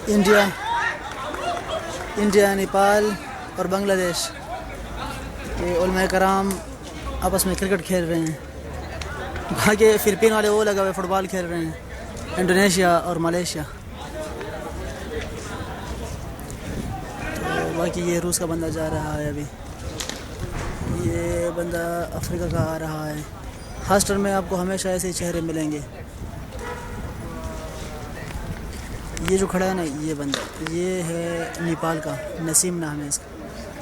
India India, Nepal और बांग्लादेश ये उलमाए कराम आपस में क्रिकेट खेल रहे हैं। बाकी फ़िलिपीन वाले वो लगा हुए फ़ुटबॉल खेल रहे हैं, इंडोनेशिया और मलेशिया। तो बाकी ये रूस का बंदा जा रहा है अभी, ये बंदा अफ्रीका का आ रहा है। हॉस्टल में आपको हमेशा ऐसे ही चेहरे मिलेंगे। ये जो खड़ा है ना, ये बंदा, ये है नेपाल का, नसीम नाम है इसका।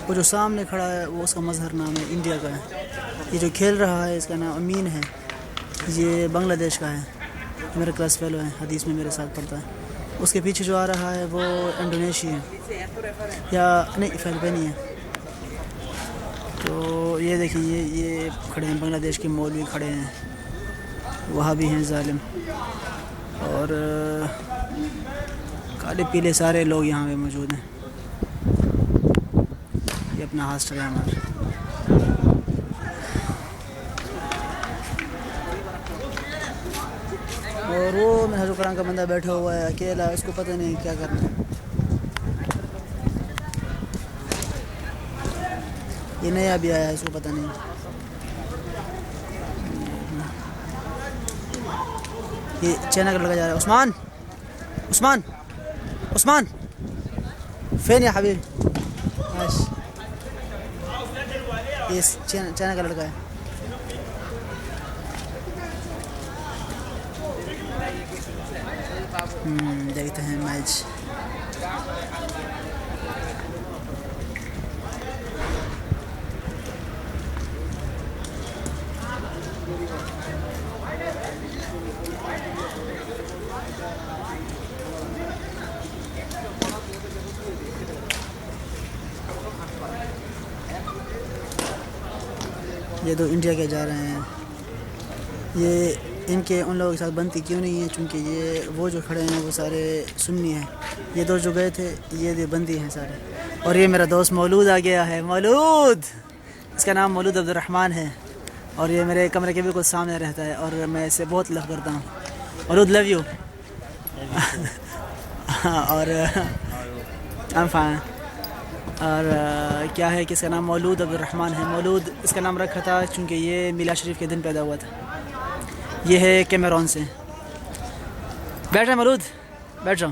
वो जो सामने खड़ा है वो उसका मज़हर नाम है, इंडिया का है। ये जो खेल रहा है इसका नाम अमीन है, ये बांग्लादेश का है, मेरा क्लास फेलो है, हदीस में मेरे साथ पढ़ता है। उसके पीछे जो आ रहा है वो इंडोनेशिया या नहीं फ़िलिपीनी है। तो ये देखिए, ये खड़े हैं, बांग्लादेश के मौलवी खड़े हैं, वहाँ भी हैं जालिम। और काले पीले सारे लोग यहाँ पे मौजूद हैं। ये अपना हॉस्टल है हमारा। और वो मेरा कुरान का बंदा बैठा हुआ है अकेला, उसको पता नहीं क्या करना है। ये नया भी आया है, इसको पता नहीं। ये चाइना का लड़का जा रहा है। उस्मान, उस्मान, उस्मान फेन या हबीब। ये चाइना का लड़का है। देखते हैं मैच। ये तो इंडिया के जा रहे हैं। ये इनके उन लोगों के साथ बनती क्यों नहीं है, क्योंकि ये वो जो खड़े हैं वो सारे सुन्नी हैं। ये दो जो गए थे ये बंदी हैं सारे। और ये मेरा दोस्त मौलूद आ गया है, मौलूद, इसका नाम मौलूद अब्दुर्रहमान है। और ये मेरे कमरे के बिल्कुल सामने रहता है और मैं इससे बहुत लव करता हूँ। मौलूद लव यू। और I'm fine। और क्या है कि इसका नाम मौलूद अब्दुर्रहमान है। मौलूद इसका नाम रखा था क्योंकि ये मिलाद शरीफ के दिन पैदा हुआ था। ये है कैमरून से। बैठ रहे मौलूद, बैठ जाओ।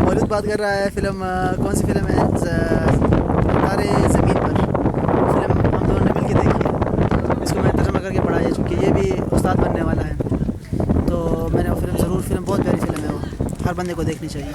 मौलूद बात कर रहा है फिल्म, कौन सी फिल्म है? तारे ज़मीन पर। फिल्म हम दोनों ने मिलकर देखी है। इसको मैंने तर्जुमा करके पढ़ा है क्योंकि ये भी उस्ताद बनने वाला है। तो मैंने वो फिल्म बहुत प्यारी फिल्म है, वो हर बंदे को देखनी चाहिए।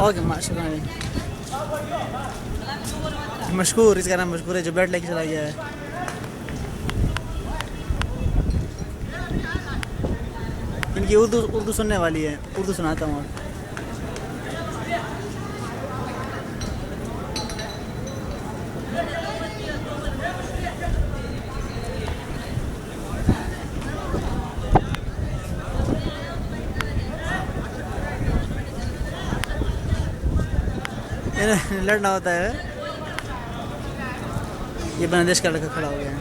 ओके माशाल्लाह। मशहूर, इसका नाम मशहूर है, जो बैट लेके चला गया है। इनकी उर्दू सुनने वाली है, उर्दू सुनाता हूँ। लड़ना होता है। ये बांग्लादेश का लड़का खड़ा हो गया है।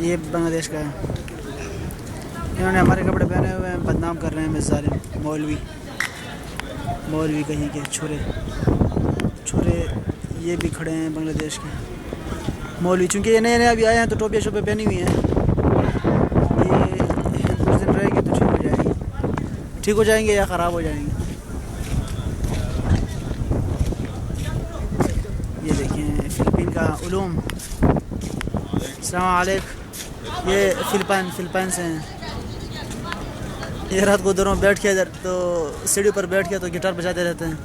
ये बांग्लादेश का है। इन्होंने हमारे कपड़े पहने हुए हैं, बदनाम कर रहे हैं हमें ज़ालिम मौलवी कहीं के छुरे ये भी खड़े हैं बांग्लादेश के मौलवी। चूँकि ये नए अभी आए हैं तो टोपियाँ शोपियाँ पहनी हुई हैं। ये कुछ दिन रहेगी तो ठीक हो जाएंगे या ख़राब हो जाएंगे। ये देखें फ़िलिपीन का उलूम। अस्सलाम वालेकुम। ये फ़िलिपाइन से हैं। ये रात को उधरों बैठ के इधर तो सीढ़ी पर बैठ के तो गिटार बजाते रहते हैं।